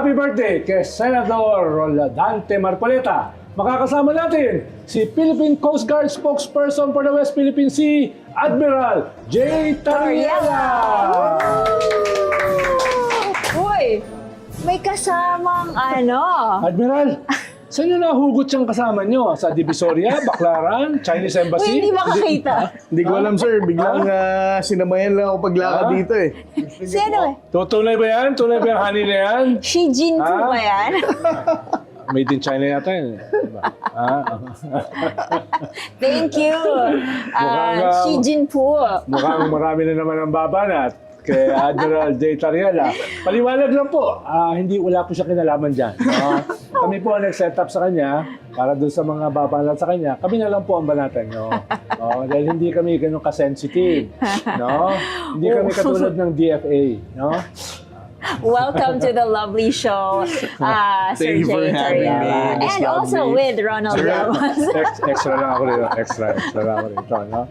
happy birthday kay Senador Roldante Marcoleta. Makakasama natin si Philippine Coast Guard spokesperson for the West Philippine Sea, Admiral J. Tariela. Uy, may kasamang ano. Admiral, saan nyo nahugot siyang kasama nyo? Sa Divisoria, Baclaran, Chinese Embassy? Uy, hindi makakita. Hindi ko alam, sir. Biglang sinamayan lang ako paglakad dito eh. Sino eh? Tunay ba yan? Tunay ba yung honey na yan? Xi Jinping ba yan? Made in China yata yun. Diba? Thank you. Mukhang, Xi Jinping. Mukhang marami na naman ang babanat kay Admiral J. Tariela. Paliwanag lang po, wala po siya kinalaman dyan. No? Kami po ang nag-set up sa kanya para doon sa mga babanat sa kanya. Kami na lang po ang banatan nyo. No? Dahil hindi kami ganun ka-sensitive. No? Hindi kami katulad ng DFA. No? Welcome to the lovely show, Sir you for Jay having me. Tariela. It's And also lovely. with Ronald Llamas. Extra lang ako rito. Extra lang ako rito. No?